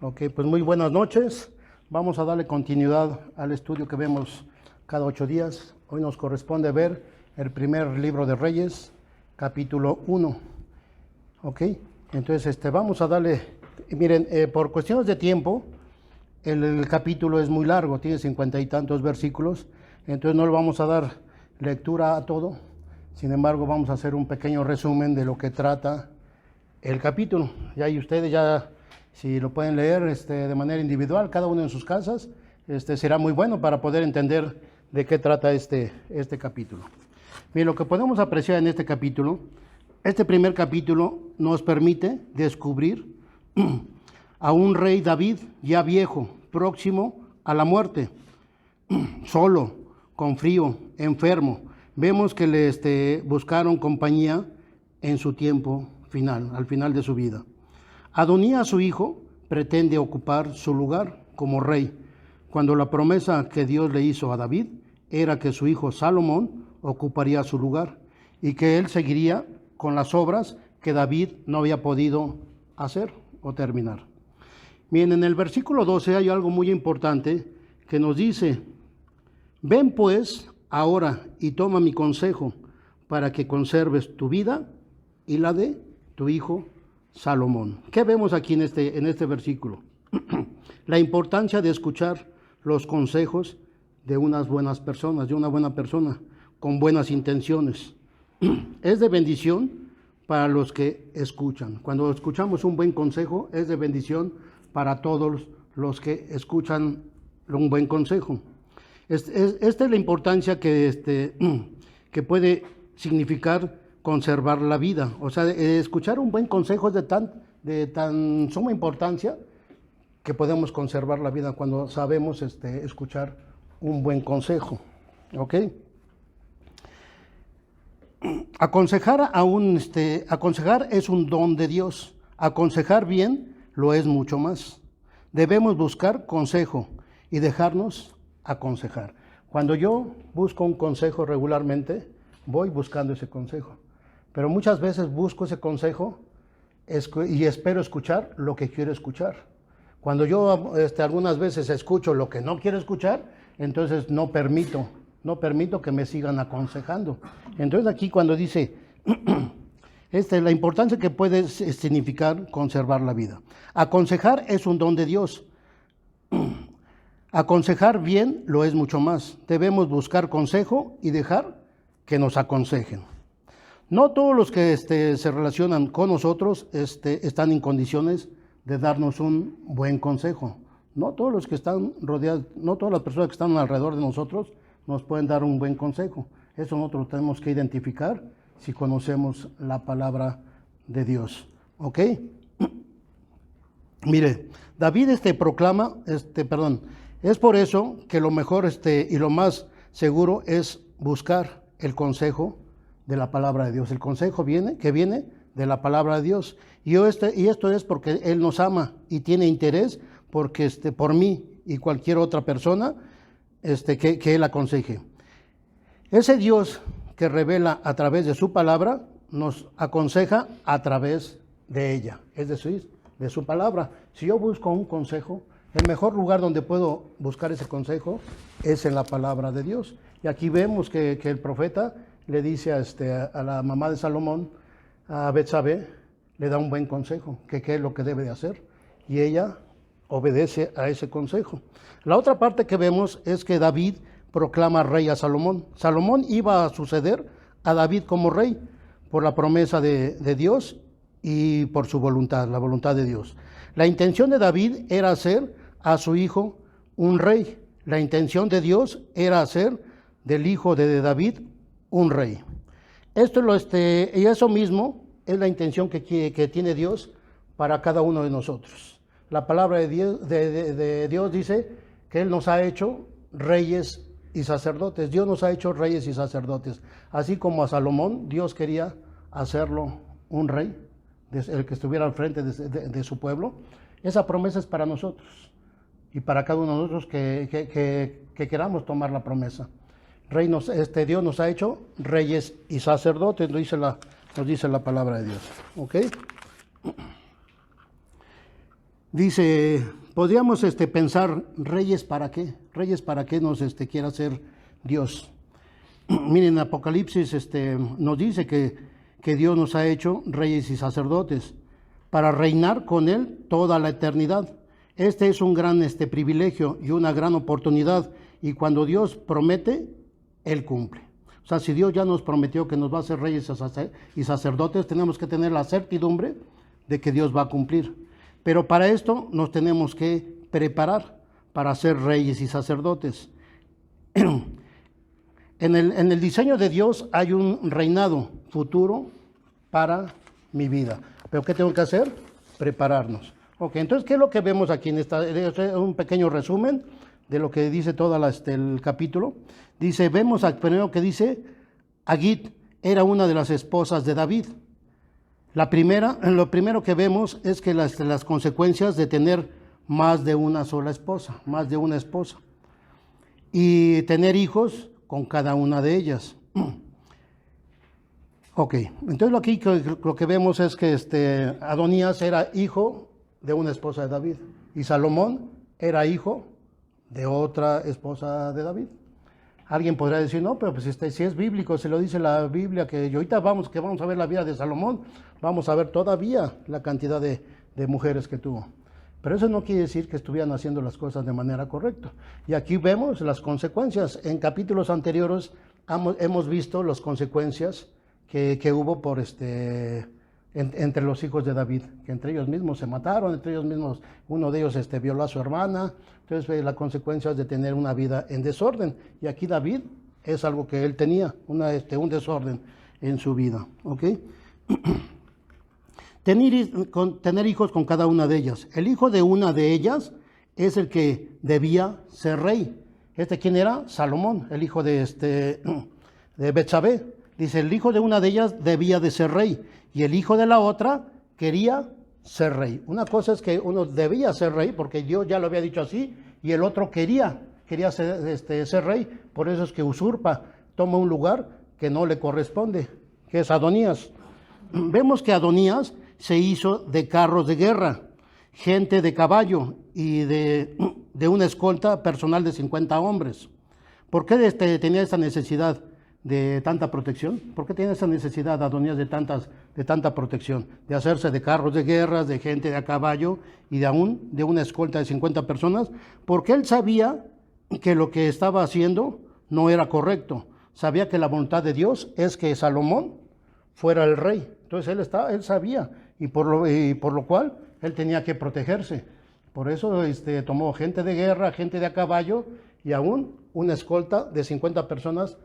Ok, pues muy buenas noches. Vamos a darle continuidad al estudio que vemos cada 8 días. Hoy nos corresponde ver el primer libro de Reyes, capítulo 1. Ok, entonces vamos a darle, miren, por cuestiones de tiempo, el capítulo es muy largo, tiene 50 y tantos versículos, entonces no le vamos a dar lectura a todo. Sin embargo, vamos a hacer un pequeño resumen de lo que trata el capítulo. Y ahí ustedes ya, si lo pueden leer de manera individual, cada uno en sus casas, será muy bueno para poder entender de qué trata este capítulo. Bien, lo que podemos apreciar en este capítulo, este primer capítulo nos permite descubrir a un rey David ya viejo, próximo a la muerte, solo, con frío, enfermo. Vemos que le buscaron compañía en su tiempo final, al final de su vida. Adonías, su hijo, pretende ocupar su lugar como rey, cuando la promesa que Dios le hizo a David era que su hijo Salomón ocuparía su lugar y que él seguiría con las obras que David no había podido hacer o terminar. Bien, en el versículo 12 hay algo muy importante que nos dice: ven pues ahora y toma mi consejo para que conserves tu vida y la de tu hijo Salomón. ¿Qué vemos aquí en este versículo? La importancia de escuchar los consejos de unas buenas personas, de una buena persona, con buenas intenciones. Es de bendición para los que escuchan. Cuando escuchamos un buen consejo, es de bendición para todos los que escuchan un buen consejo. Esta es la importancia que puede significar conservar la vida. O sea, escuchar un buen consejo es de tan suma importancia que podemos conservar la vida cuando sabemos escuchar un buen consejo. ¿Ok? Aconsejar aconsejar es un don de Dios. Aconsejar bien lo es mucho más. Debemos buscar consejo y dejarnos aconsejar. Cuando yo busco un consejo regularmente, voy buscando ese consejo. Pero muchas veces busco ese consejo y espero escuchar lo que quiero escuchar. Cuando yo algunas veces escucho lo que no quiero escuchar, entonces no permito que me sigan aconsejando. Entonces aquí cuando dice la importancia que puede significar conservar la vida. Aconsejar es un don de Dios. Aconsejar bien lo es mucho más. Debemos buscar consejo y dejar que nos aconsejen. No todos los que se relacionan con nosotros están en condiciones de darnos un buen consejo. No todos los que están rodeados, no todas las personas que están alrededor de nosotros nos pueden dar un buen consejo. Eso nosotros tenemos que identificar si conocemos la palabra de Dios. ¿Ok? Mire, David proclama, es por eso que lo mejor y lo más seguro es buscar el consejo de la palabra de Dios. El consejo que viene de la palabra de Dios. Y esto es porque Él nos ama y tiene interés porque por mí y cualquier otra persona que Él aconseje. Ese Dios que revela a través de su palabra nos aconseja a través de ella, es decir, de su palabra. Si yo busco un consejo, el mejor lugar donde puedo buscar ese consejo es en la palabra de Dios. Y aquí vemos que el profeta le dice a la mamá de Salomón, a Betsabé, le da un buen consejo, que qué es lo que debe de hacer. Y ella obedece a ese consejo. La otra parte que vemos es que David proclama rey a Salomón. Salomón iba a suceder a David como rey por la promesa de Dios y por su voluntad, la voluntad de Dios. La intención de David era hacer a su hijo un rey. La intención de Dios era hacer del hijo de David un rey. Y eso mismo es la intención que tiene Dios para cada uno de nosotros. La palabra de Dios dice que Él nos ha hecho reyes y sacerdotes. Dios nos ha hecho reyes y sacerdotes. Así como a Salomón, Dios quería hacerlo un rey, el que estuviera al frente de su pueblo. Esa promesa es para nosotros y para cada uno de nosotros que queramos tomar la promesa. Dios nos ha hecho reyes y sacerdotes, nos dice la palabra de Dios. ¿Ok? Dice, podríamos pensar, ¿reyes para qué? ¿Reyes para qué nos quiere hacer Dios? Miren, Apocalipsis nos dice que Dios nos ha hecho reyes y sacerdotes para reinar con Él toda la eternidad. Este es un gran privilegio y una gran oportunidad, y cuando Dios promete, Él cumple. O sea, si Dios ya nos prometió que nos va a hacer reyes y sacerdotes, tenemos que tener la certidumbre de que Dios va a cumplir. Pero para esto nos tenemos que preparar para ser reyes y sacerdotes. En el diseño de Dios hay un reinado futuro para mi vida. ¿Pero qué tengo que hacer? Prepararnos. Ok, entonces, ¿qué es lo que vemos aquí en un pequeño resumen de lo que dice todo el capítulo? Dice, vemos primero que dice, Agit era una de las esposas de David. Lo primero que vemos es que las consecuencias de tener más de una sola esposa, más de una esposa, y tener hijos con cada una de ellas. Ok, entonces lo que vemos es que Adonías era hijo de una esposa de David, y Salomón era hijo de otra esposa de David. Alguien podrá decir, no, pero pues si es bíblico, se lo dice la Biblia, que ahorita vamos a ver la vida de Salomón, vamos a ver todavía la cantidad de mujeres que tuvo. Pero eso no quiere decir que estuvieran haciendo las cosas de manera correcta. Y aquí vemos las consecuencias. En capítulos anteriores hemos visto las consecuencias que hubo por entre los hijos de David, que entre ellos mismos se mataron, entre ellos mismos, uno de ellos violó a su hermana. Entonces las consecuencias de tener una vida en desorden. Y aquí David es algo que él tenía, un desorden en su vida. ¿Ok? Tener hijos con cada una de ellas. El hijo de una de ellas es el que debía ser rey. ¿Quién era? Salomón, el hijo de Betsabé. Dice, el hijo de una de ellas debía de ser rey, y el hijo de la otra quería ser rey. Una cosa es que uno debía ser rey, porque Dios ya lo había dicho así, y el otro quería ser rey. Por eso es que usurpa, toma un lugar que no le corresponde, que es Adonías. Vemos que Adonías se hizo de carros de guerra, gente de caballo y de una escolta personal de 50 hombres. ¿Por qué tenía esta necesidad de tanta protección? ¿Por qué tiene esa necesidad Adonías de tanta protección? De hacerse de carros de guerra, de gente de a caballo y de una escolta de 50 personas, porque él sabía que lo que estaba haciendo no era correcto. Sabía que la voluntad de Dios es que Salomón fuera el rey. Entonces él sabía, y por lo cual él tenía que protegerse. Por eso tomó gente de guerra, gente de a caballo y aún una escolta de 50 personas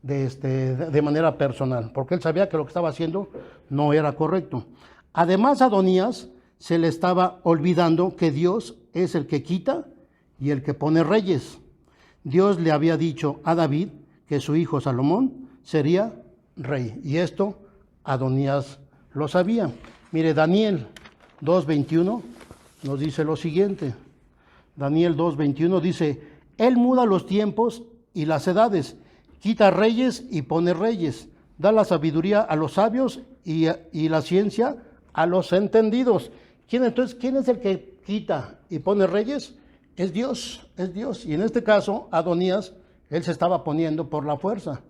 de manera personal, porque él sabía que lo que estaba haciendo no era correcto. Además, a Adonías se le estaba olvidando que Dios es el que quita y el que pone reyes. Dios le había dicho a David que su hijo Salomón sería rey, y esto Adonías lo sabía. Mire, Daniel 2:21 nos dice lo siguiente. Daniel 2:21 dice, Él muda los tiempos y las edades, quita reyes y pone reyes, da la sabiduría a los sabios y la ciencia a los entendidos. ¿Quién es el que quita y pone reyes? Es Dios. Y en este caso, Adonías, él se estaba poniendo por la fuerza.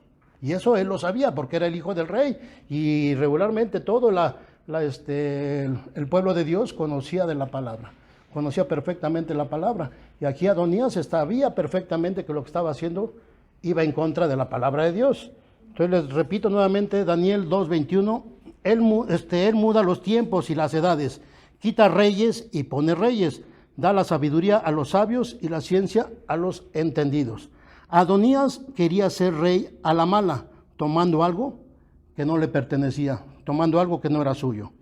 Y eso él lo sabía porque era el hijo del rey. Y regularmente todo el pueblo de Dios conocía de la palabra. Conocía perfectamente la palabra. Y aquí Adonías sabía perfectamente que lo que estaba haciendo iba en contra de la palabra de Dios. Entonces les repito nuevamente, Daniel 2:21, él muda los tiempos y las edades, quita reyes y pone reyes, da la sabiduría a los sabios y la ciencia a los entendidos. Adonías quería ser rey a la mala, tomando algo que no le pertenecía, tomando algo que no era suyo.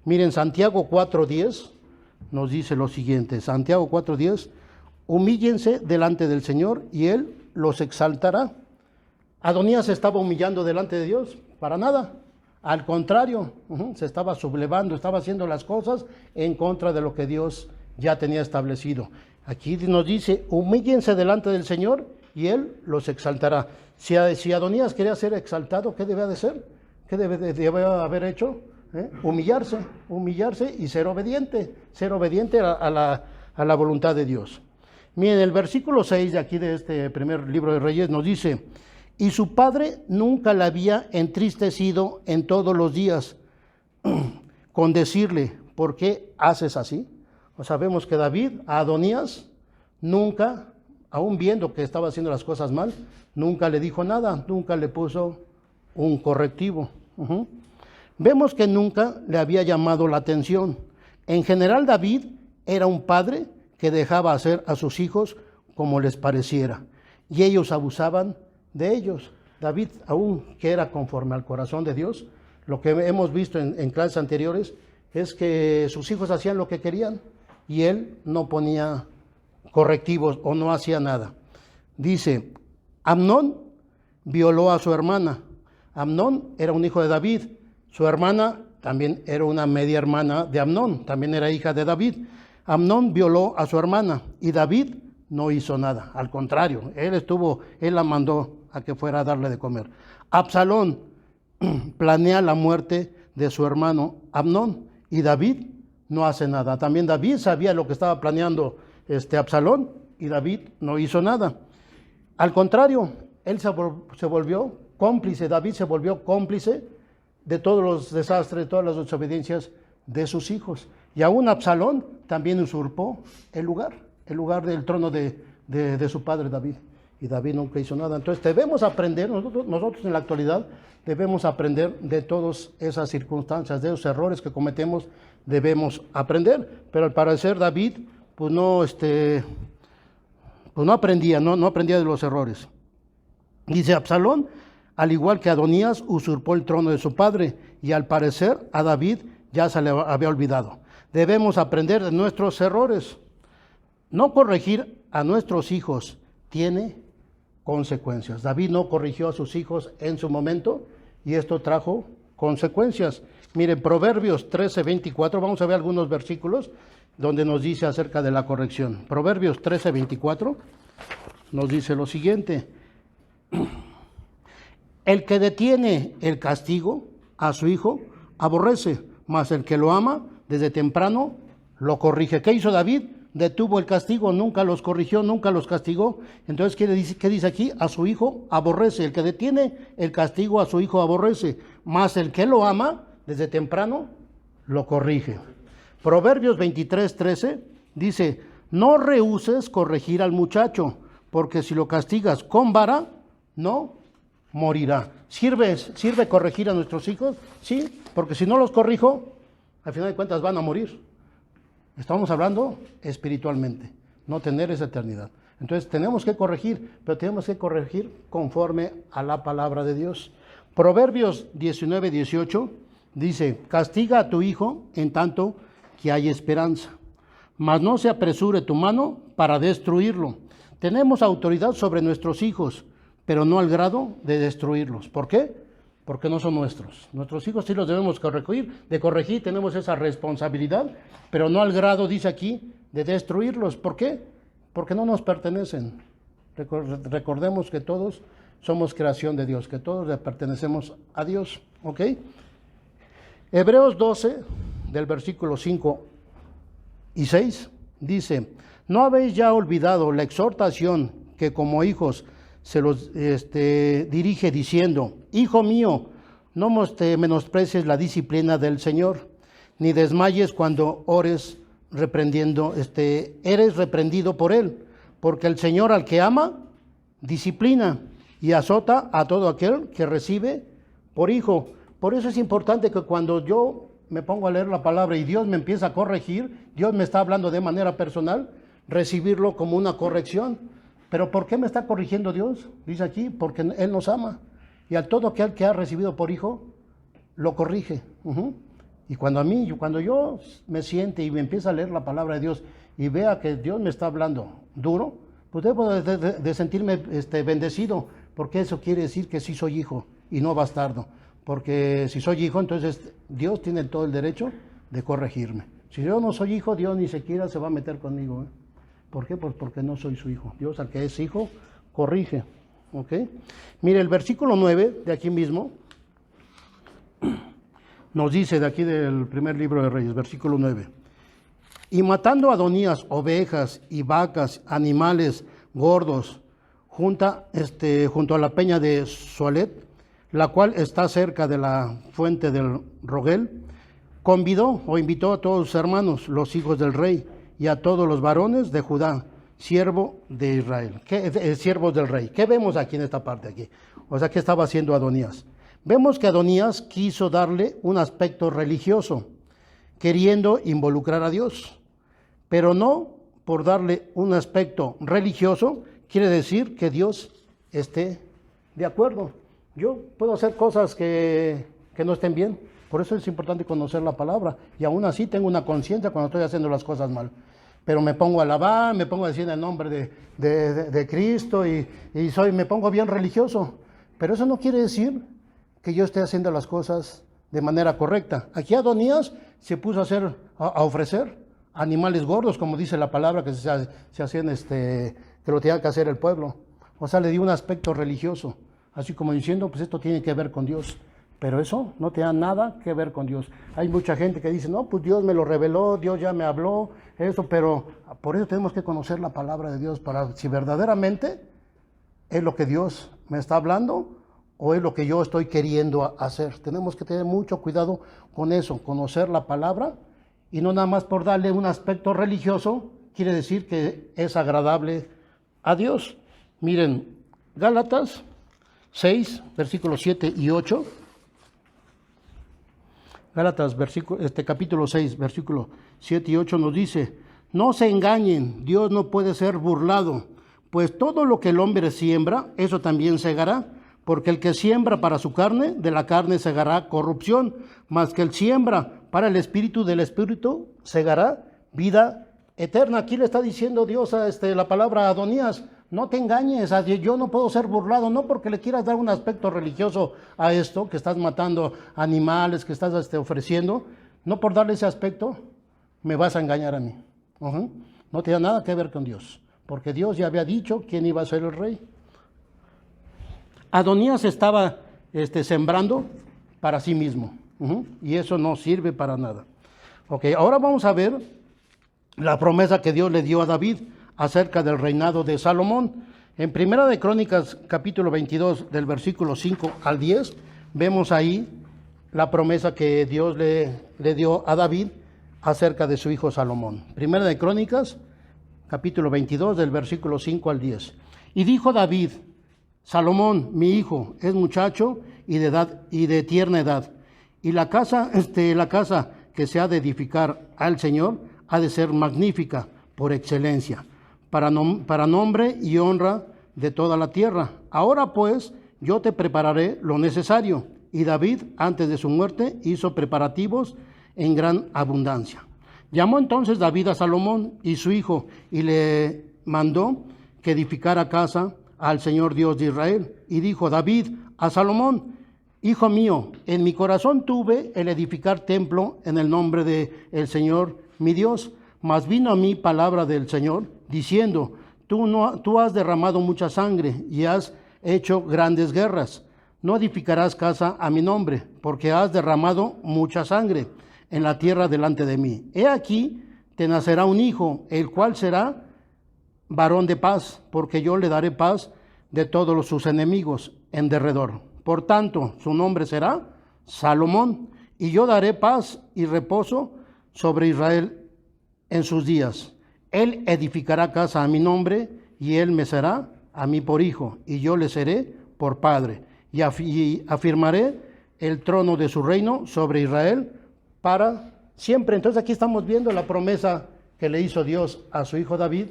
Miren, Santiago 4:10 nos dice lo siguiente, Santiago 4:10, humíllense delante del Señor y Él los exaltará. Adonías se estaba humillando delante de Dios, para nada. Al contrario, se estaba sublevando, estaba haciendo las cosas en contra de lo que Dios ya tenía establecido. Aquí nos dice, humíllense delante del Señor y Él los exaltará. Si Adonías quería ser exaltado, ¿qué debe de ser? ¿Qué debe haber hecho? Humillarse y ser obediente a la voluntad de Dios. Miren, el versículo 6 de aquí de este primer libro de Reyes nos dice: y su padre nunca le había entristecido en todos los días con decirle, ¿por qué haces así? O sabemos que David a Adonías nunca, aún viendo que estaba haciendo las cosas mal, nunca le dijo nada, nunca le puso un correctivo. Vemos que nunca le había llamado la atención. En general, David era un padre que dejaba hacer a sus hijos como les pareciera, y ellos abusaban de ellos. David, aún que era conforme al corazón de Dios, lo que hemos visto en clases anteriores es que sus hijos hacían lo que querían y él no ponía correctivos o no hacía nada. Dice, Amnón violó a su hermana. Amnón era un hijo de David. Su hermana también era una media hermana de Amnón, también era hija de David. Amnón violó a su hermana y David no hizo nada. Al contrario, él la mandó a que fuera a darle de comer. Absalón planea la muerte de su hermano Amnón y David no hace nada. También David sabía lo que estaba planeando Absalón y David no hizo nada. Al contrario, él se volvió cómplice, David se volvió cómplice de todos los desastres, de todas las desobediencias de sus hijos. Y aún Absalón también usurpó el lugar del trono de su padre David. Y David nunca hizo nada. Entonces debemos aprender, nosotros en la actualidad debemos aprender de todas esas circunstancias, de esos errores que cometemos, debemos aprender. Pero al parecer David pues no aprendía de los errores. Dice, Absalón, al igual que Adonías, usurpó el trono de su padre y al parecer a David ya se le había olvidado. Debemos aprender de nuestros errores. No corregir a nuestros hijos tiene consecuencias. David no corrigió a sus hijos en su momento y esto trajo consecuencias. Miren, Proverbios 13:24, vamos a ver algunos versículos donde nos dice acerca de la corrección. Proverbios 13:24 nos dice lo siguiente: el que detiene el castigo a su hijo aborrece, mas el que lo ama desde temprano lo corrige. ¿Qué hizo David? Detuvo el castigo, nunca los corrigió, nunca los castigó. Entonces, ¿qué dice aquí? A su hijo aborrece. El que detiene el castigo a su hijo aborrece, mas el que lo ama desde temprano lo corrige. Proverbios 23:13 dice, no rehúses corregir al muchacho, porque si lo castigas con vara, no morirá. ¿Sirve corregir a nuestros hijos? Sí, porque si no los corrijo, al final de cuentas van a morir. Estamos hablando espiritualmente, no tener esa eternidad. Entonces tenemos que corregir, pero tenemos que corregir conforme a la palabra de Dios. Proverbios 19:18 dice, castiga a tu hijo en tanto que hay esperanza, mas no se apresure tu mano para destruirlo. Tenemos autoridad sobre nuestros hijos, pero no al grado de destruirlos. ¿Por qué? Porque no son nuestros. Nuestros hijos sí los debemos corregir, tenemos esa responsabilidad, pero no al grado, dice aquí, de destruirlos. ¿Por qué? Porque no nos pertenecen. Recordemos que todos somos creación de Dios, que todos le pertenecemos a Dios. ¿Ok? Hebreos 12, del versículo 5 y 6, dice, ¿no habéis ya olvidado la exhortación que como hijos se los dirige diciendo, hijo mío, no menosprecies la disciplina del Señor, ni desmayes cuando eres reprendido por Él, porque el Señor al que ama, disciplina y azota a todo aquel que recibe por hijo. Por eso es importante que cuando yo me pongo a leer la palabra y Dios me empieza a corregir, Dios me está hablando de manera personal, recibirlo como una corrección. ¿Pero por qué me está corrigiendo Dios? Dice aquí, porque Él nos ama. Y a todo aquel que ha recibido por hijo, lo corrige. Y cuando yo me siente y me empieza a leer la palabra de Dios y vea que Dios me está hablando duro, pues debo de sentirme bendecido, porque eso quiere decir que sí soy hijo y no bastardo. Porque si soy hijo, entonces Dios tiene todo el derecho de corregirme. Si yo no soy hijo, Dios ni siquiera se va a meter conmigo. ¿Por qué? Pues porque no soy su hijo. Dios al que es hijo, corrige. ¿Ok? Mire, el versículo 9 de aquí mismo nos dice de aquí del primer libro de Reyes, versículo 9. Y matando a Adonías ovejas y vacas, animales gordos, junto a la peña de Solet, la cual está cerca de la fuente del Rogel, convidó o invitó a todos sus hermanos, los hijos del rey, y a todos los varones de Judá, siervo de Israel, siervos del rey. ¿Qué vemos aquí en esta parte aquí? O sea, ¿qué estaba haciendo Adonías? Vemos que Adonías quiso darle un aspecto religioso, queriendo involucrar a Dios, pero no por darle un aspecto religioso quiere decir que Dios esté de acuerdo. Yo puedo hacer cosas que no estén bien, por eso es importante conocer la palabra, y aún así tengo una conciencia cuando estoy haciendo las cosas mal. Pero me pongo a alabar, me pongo a decir en el nombre de Cristo y me pongo bien religioso. Pero eso no quiere decir que yo esté haciendo las cosas de manera correcta. Aquí Adonías se puso a ofrecer animales gordos, como dice la palabra, que se hacían, que lo tenía que hacer el pueblo. O sea, le dio un aspecto religioso, así como diciendo, pues esto tiene que ver con Dios. Pero eso no tiene nada que ver con Dios. Hay mucha gente que dice, no, pues Dios me lo reveló, Dios ya me habló, eso, pero por eso tenemos que conocer la palabra de Dios para si verdaderamente es lo que Dios me está hablando o es lo que yo estoy queriendo hacer. Tenemos que tener mucho cuidado con eso, conocer la palabra y no nada más por darle un aspecto religioso, quiere decir que es agradable a Dios. Miren, Gálatas 6, versículos 7 y 8. Gálatas capítulo 6, versículo 7 y 8 nos dice, no se engañen, Dios no puede ser burlado, pues todo lo que el hombre siembra, eso también segará, porque el que siembra para su carne, de la carne segará corrupción, mas que el siembra para el espíritu, del espíritu segará vida eterna. Aquí le está diciendo Dios a la palabra a Adonías, no te engañes, yo no puedo ser burlado, no porque le quieras dar un aspecto religioso a esto, que estás matando animales, que estás ofreciendo, no por darle ese aspecto, me vas a engañar a mí. No tiene nada que ver con Dios, porque Dios ya había dicho quién iba a ser el rey. Adonías estaba sembrando para sí mismo, y eso no sirve para nada. Ahora vamos a ver la promesa que Dios le dio a David acerca del reinado de Salomón. En Primera de Crónicas, capítulo 22, del versículo 5 al 10, vemos ahí la promesa que Dios le dio a David acerca de su hijo Salomón. Primera de Crónicas, capítulo 22, del versículo 5 al 10. Y dijo David, Salomón, mi hijo, es muchacho y de tierna edad, y la casa que se ha de edificar al Señor ha de ser magnífica por excelencia, para nombre y honra de toda la tierra. Ahora pues yo te prepararé lo necesario. Y David, antes de su muerte, hizo preparativos en gran abundancia. Llamó entonces David a Salomón y su hijo, y le mandó que edificara casa al Señor Dios de Israel. Y dijo David a Salomón, hijo mío, en mi corazón tuve el edificar templo en el nombre de el Señor mi Dios, mas vino a mí palabra del Señor, diciendo, tú has derramado mucha sangre y has hecho grandes guerras. No edificarás casa a mi nombre, porque has derramado mucha sangre en la tierra delante de mí. He aquí, te nacerá un hijo, el cual será varón de paz, porque yo le daré paz de todos sus enemigos en derredor. Por tanto, su nombre será Salomón, y yo daré paz y reposo sobre Israel en sus días. Él edificará casa a mi nombre, y él me será a mí por hijo, y yo le seré por padre, y afirmaré el trono de su reino sobre Israel para siempre. Entonces aquí estamos viendo la promesa que le hizo Dios a su hijo David,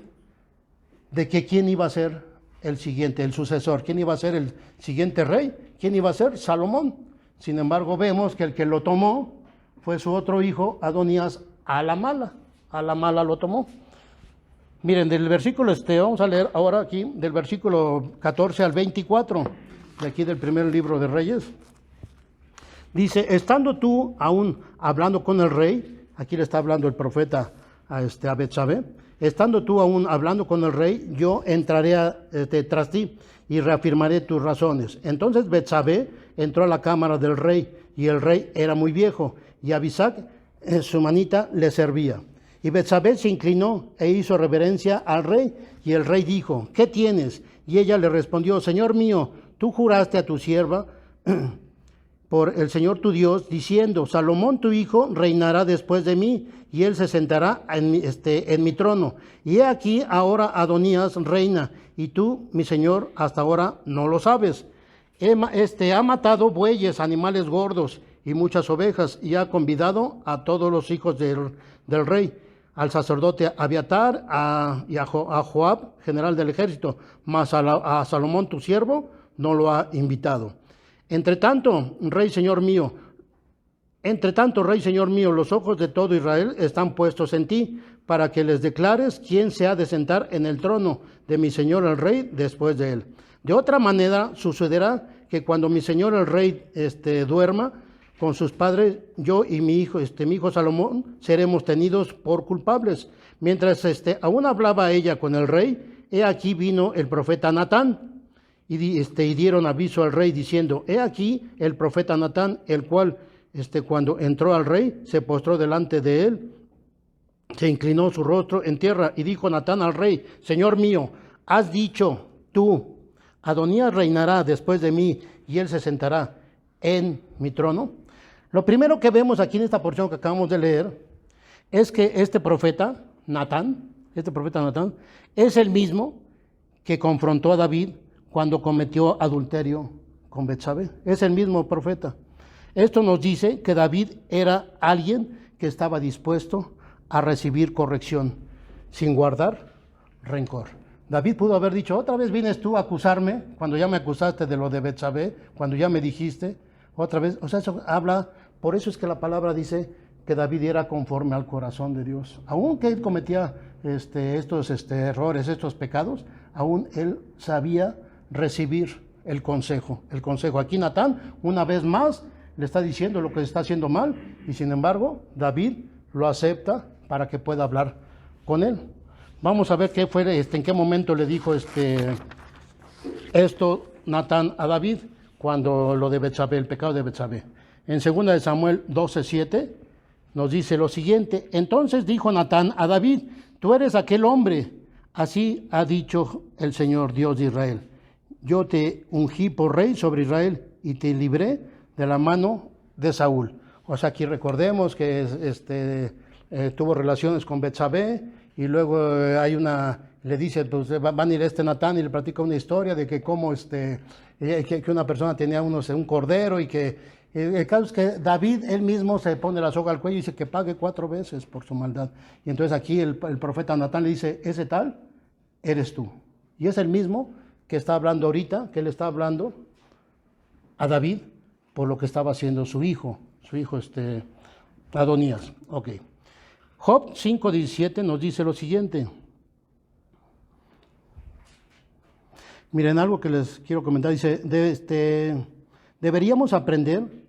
de que quién iba a ser el siguiente, el sucesor, quién iba a ser el siguiente rey, quién iba a ser Salomón. Sin embargo, vemos que el que lo tomó fue su otro hijo, Adonías, a la mala lo tomó. Miren, del versículo vamos a leer ahora aquí, del versículo 14 al 24, de aquí del primer libro de Reyes. Dice, estando tú aún hablando con el rey, aquí le está hablando el profeta a Betsabé, estando tú aún hablando con el rey, yo entraré tras ti y reafirmaré tus razones. Entonces Betsabé entró a la cámara del rey y el rey era muy viejo, y Abisac, su manita, le servía. Y Betsabé se inclinó e hizo reverencia al rey, y el rey dijo: ¿qué tienes? Y ella le respondió: Señor mío, tú juraste a tu sierva por el Señor tu Dios, diciendo: Salomón tu hijo reinará después de mí, y él se sentará en mi trono. Y he aquí ahora Adonías reina, y tú, mi señor, hasta ahora no lo sabes. Ha matado bueyes, animales gordos y muchas ovejas, y ha convidado a todos los hijos del rey, al sacerdote Abiatar y a Joab, general del ejército, mas a Salomón tu siervo no lo ha invitado. Entre tanto, rey señor mío, los ojos de todo Israel están puestos en ti, para que les declares quién se ha de sentar en el trono de mi señor el rey después de él. De otra manera sucederá que cuando mi señor el rey duerma con sus padres, yo y mi hijo Salomón seremos tenidos por culpables. Mientras aún hablaba ella con el rey, he aquí vino el profeta Natán, y dieron aviso al rey diciendo: he aquí el profeta Natán, el cual cuando entró al rey se postró delante de él, se inclinó su rostro en tierra, y dijo Natán al rey: Señor mío, has dicho tú: Adonías reinará después de mí, y él se sentará en mi trono. Lo primero que vemos aquí en esta porción que acabamos de leer es que este profeta Natán, es el mismo que confrontó a David cuando cometió adulterio con Betsabé. Es el mismo profeta. Esto nos dice que David era alguien que estaba dispuesto a recibir corrección sin guardar rencor. David pudo haber dicho: otra vez vienes tú a acusarme, cuando ya me acusaste de lo de Betsabé, cuando ya me dijiste, otra vez. O sea, eso habla, por eso es que la palabra dice que David era conforme al corazón de Dios. Aunque él cometía estos errores, estos pecados, aún él sabía recibir el consejo. Aquí Natán, una vez más, le está diciendo lo que está haciendo mal, y sin embargo, David lo acepta para que pueda hablar con él. Vamos a ver qué fue, en qué momento le dijo esto Natán a David, cuando lo de Betsabé, el pecado de Betsabé. En 2 de Samuel 12:7 nos dice lo siguiente: entonces dijo Natán a David: tú eres aquel hombre, así ha dicho el Señor Dios de Israel. Yo te ungí por rey sobre Israel y te libré de la mano de Saúl. O sea, aquí recordemos que tuvo relaciones con Betsabé, y luego le dice, pues van a ir Natán y le platica una historia de que cómo que una persona tenía un cordero, y que el caso es que David él mismo se pone la soga al cuello y dice que pague 4 veces por su maldad. Y entonces aquí el profeta Natán le dice: ese tal eres tú. Y es el mismo que está hablando ahorita, que él está hablando a David por lo que estaba haciendo su hijo Adonías. Ok. Job 5:17 nos dice lo siguiente. Miren, algo que les quiero comentar, dice: deberíamos aprender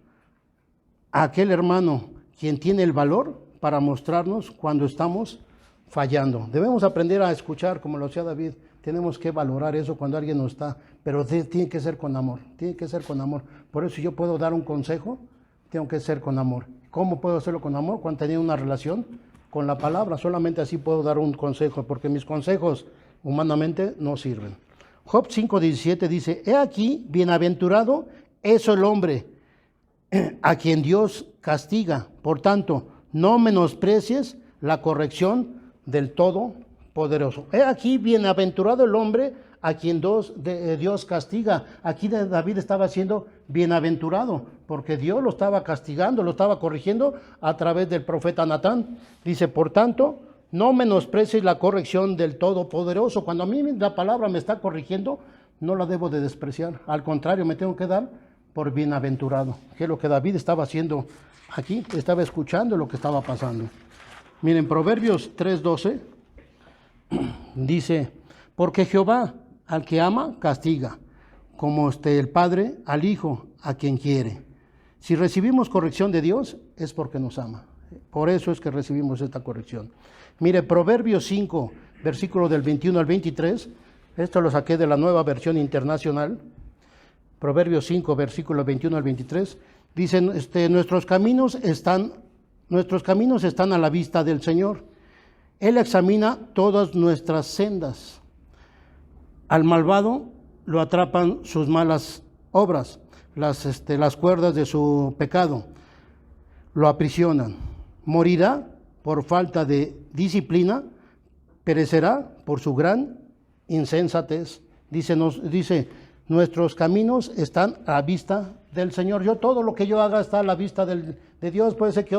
a aquel hermano quien tiene el valor para mostrarnos cuando estamos fallando. Debemos aprender a escuchar, como lo hacía David. Tenemos que valorar eso cuando alguien nos está, pero tiene que ser con amor, Por eso, si yo puedo dar un consejo, tengo que ser con amor. ¿Cómo puedo hacerlo con amor? Cuando tenía una relación con la palabra. Solamente así puedo dar un consejo, porque mis consejos humanamente no sirven. Job 5:17 dice: he aquí, bienaventurado es el hombre a quien Dios castiga. Por tanto, no menosprecies la corrección del Todopoderoso. He aquí, bienaventurado el hombre a quien Dios castiga. Aquí David estaba siendo bienaventurado, porque Dios lo estaba castigando, lo estaba corrigiendo a través del profeta Natán. Dice: por tanto, no menosprecies la corrección del Todopoderoso. Cuando a mí la palabra me está corrigiendo, no la debo de despreciar. Al contrario, me tengo que dar por bienaventurado. Que es lo que David estaba haciendo aquí, estaba escuchando lo que estaba pasando. Miren, Proverbios 3:12 dice: porque Jehová al que ama castiga, como el padre al hijo a quien quiere. Si recibimos corrección de Dios, es porque nos ama. Por eso es que recibimos esta corrección. Mire, Proverbios 5, versículo del 21 al 23, esto lo saqué de la Nueva Versión Internacional. Proverbios 5, versículo 21 al 23, Dice, nuestros caminos están a la vista del Señor. Él examina todas nuestras sendas. Al malvado lo atrapan sus malas obras, las cuerdas de su pecado. Lo aprisionan. Morirá por falta de disciplina, perecerá por su gran insensatez. Dice, nuestros caminos están a la vista del Señor. Todo lo que yo haga está a la vista de Dios. Puede ser que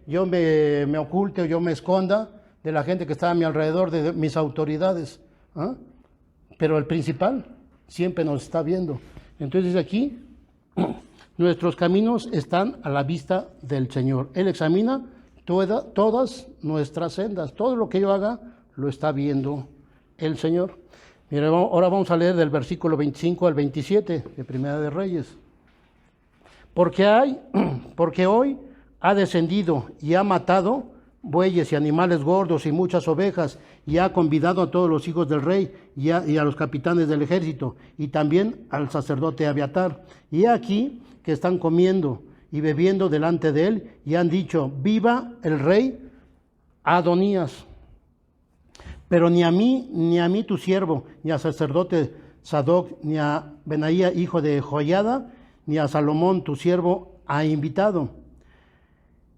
yo me oculte o yo me esconda de la gente que está a mi alrededor, de mis autoridades. ¿Ah? Pero el principal siempre nos está viendo. Entonces aquí, nuestros caminos están a la vista del Señor. Él examina todas nuestras sendas. Todo lo que yo haga lo está viendo el Señor. Mira, ahora vamos a leer del versículo 25 al 27 de Primera de Reyes. Porque hoy ha descendido y ha matado bueyes y animales gordos y muchas ovejas, y ha convidado a todos los hijos del rey y a los capitanes del ejército, y también al sacerdote Abiatar. Y aquí que están comiendo y bebiendo delante de él, y han dicho: viva el rey Adonías. Pero ni a mí tu siervo, ni al sacerdote Sadoc, ni a Benaía hijo de Joiada, ni a Salomón tu siervo ha invitado.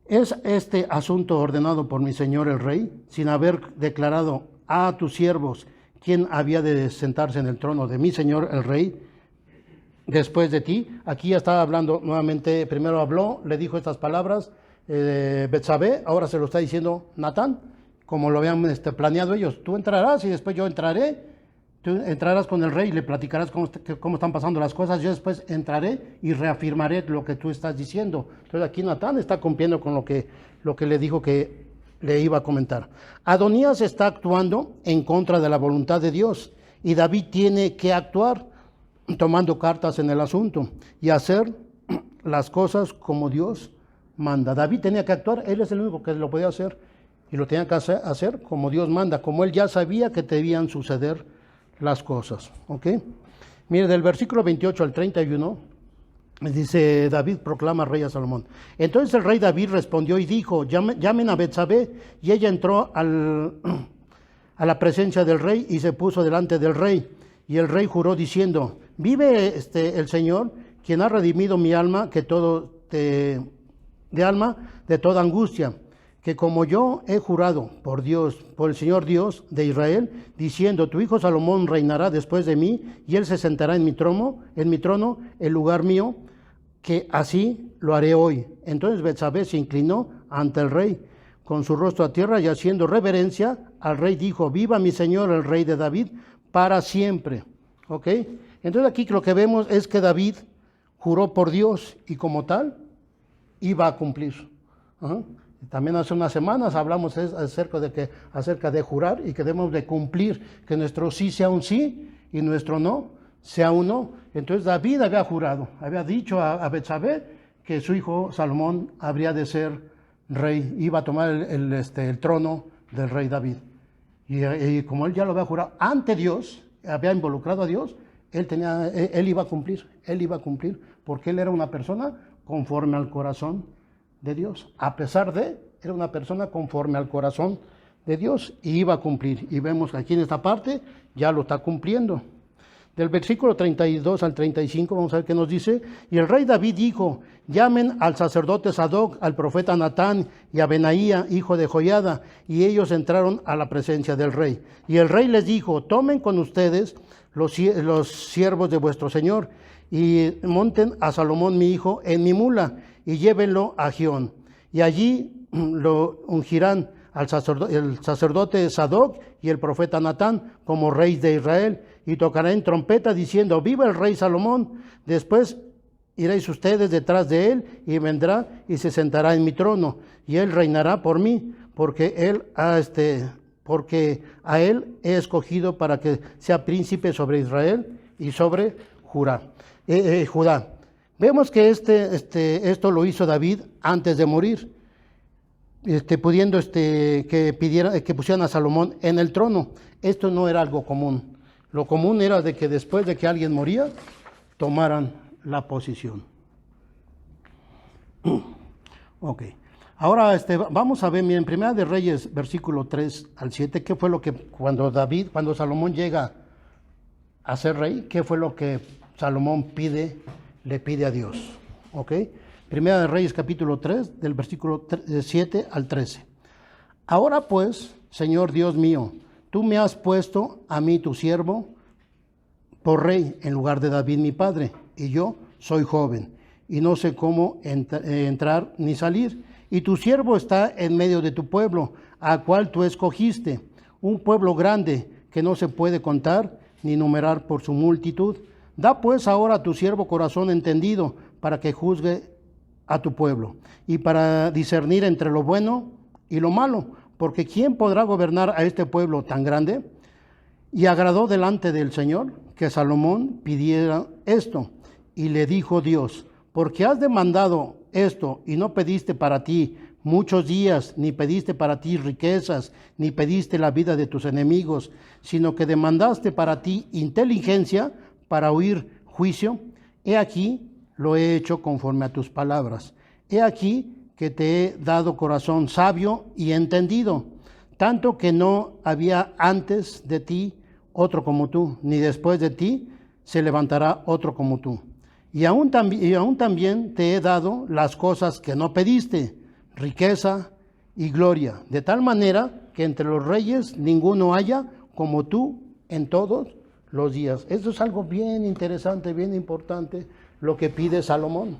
¿Es este asunto ordenado por mi señor el rey, sin haber declarado a tus siervos quién había de sentarse en el trono de mi señor el rey después de ti? Aquí ya estaba hablando nuevamente, primero habló, le dijo estas palabras Betsabé, ahora se lo está diciendo Natán, como lo habían planeado ellos. Tú entrarás y después yo entraré. Tú entrarás con el rey y le platicarás cómo están pasando las cosas. Yo después entraré y reafirmaré lo que tú estás diciendo. Entonces aquí Natán está cumpliendo con lo que le dijo que le iba a comentar. Adonías está actuando en contra de la voluntad de Dios, y David tiene que actuar tomando cartas en el asunto y hacer las cosas como Dios manda. David tenía que actuar, él es el único que lo podía hacer, y lo tenía que hacer como Dios manda, como él ya sabía que debían suceder las cosas. ¿Ok? Mire, del versículo 28 al 31, dice: David proclama rey a Salomón. Entonces el rey David respondió y dijo: llamen a Betsabé. Y ella entró a la presencia del rey y se puso delante del rey. Y el rey juró diciendo: vive el Señor, quien ha redimido mi alma, de toda angustia, que como yo he jurado por Dios, por el Señor Dios de Israel, diciendo: tu hijo Salomón reinará después de mí, y él se sentará en mi trono, en lugar mío, que así lo haré hoy. Entonces Betsabé se inclinó ante el rey con su rostro a tierra, y haciendo reverencia al rey dijo: viva mi señor el rey de David para siempre. ¿Ok? Entonces aquí lo que vemos es que David juró por Dios, y como tal iba a cumplir. ¿Uh-huh? También hace unas semanas hablamos acerca de jurar, y que debemos de cumplir, que nuestro sí sea un sí y nuestro no sea un no. Entonces David había jurado, había dicho a Betsabé que su hijo Salomón habría de ser rey, iba a tomar el trono del rey David. Y como él ya lo había jurado ante Dios, había involucrado a Dios, él iba a cumplir, porque él era una persona conforme al corazón de Dios. Era una persona conforme al corazón de Dios, y iba a cumplir. Y vemos que aquí en esta parte ya lo está cumpliendo. Del versículo 32 al 35 vamos a ver qué nos dice. Y el rey David dijo: llamen al sacerdote Sadoc, al profeta Natán y a Benaía hijo de Joiada. Y ellos entraron a la presencia del rey. Y el rey les dijo: tomen con ustedes los siervos de vuestro señor, y monten a Salomón mi hijo en mi mula, y llévenlo a Gión. Y allí lo ungirán el sacerdote Sadoc y el profeta Natán como rey de Israel, y tocarán trompeta diciendo: viva el rey Salomón. Después iréis ustedes detrás de él, y vendrá y se sentará en mi trono, y él reinará por mí, porque a él he escogido para que sea príncipe sobre Israel y sobre Judá. Vemos que esto lo hizo David antes de morir, pudiendo que pusieran a Salomón en el trono. Esto no era algo común. Lo común era de que después de que alguien moría, tomaran la posición. Ok. Ahora vamos a ver, miren, Primera de Reyes, versículo 3 al 7, ¿qué fue lo que cuando Salomón llega a ser rey, qué fue lo que Salomón le pide a Dios? Ok. Primera de Reyes, capítulo 3, del versículo 7 al 13. Ahora pues, Señor Dios mío, tú me has puesto a mí, tu siervo, por rey en lugar de David mi padre, y yo soy joven, y no sé cómo entrar ni salir. Y tu siervo está en medio de tu pueblo, al cual tú escogiste, un pueblo grande que no se puede contar ni numerar por su multitud. Da pues ahora a tu siervo corazón entendido, para que juzgue a tu pueblo, y para discernir entre lo bueno y lo malo, porque ¿quién podrá gobernar a este pueblo tan grande? Y agradó delante del Señor que Salomón pidiera esto, y le dijo Dios: porque has demandado esto y no pediste para ti muchos días, ni pediste para ti riquezas, ni pediste la vida de tus enemigos, sino que demandaste para ti inteligencia para oír juicio. He aquí, lo he hecho conforme a tus palabras. He aquí que te he dado corazón sabio y entendido, tanto que no había antes de ti otro como tú, ni después de ti se levantará otro como tú. Y aún también te he dado las cosas que no pediste, riqueza y gloria, de tal manera que entre los reyes ninguno haya como tú en todos los días. Esto es algo bien interesante, bien importante, lo que pide Salomón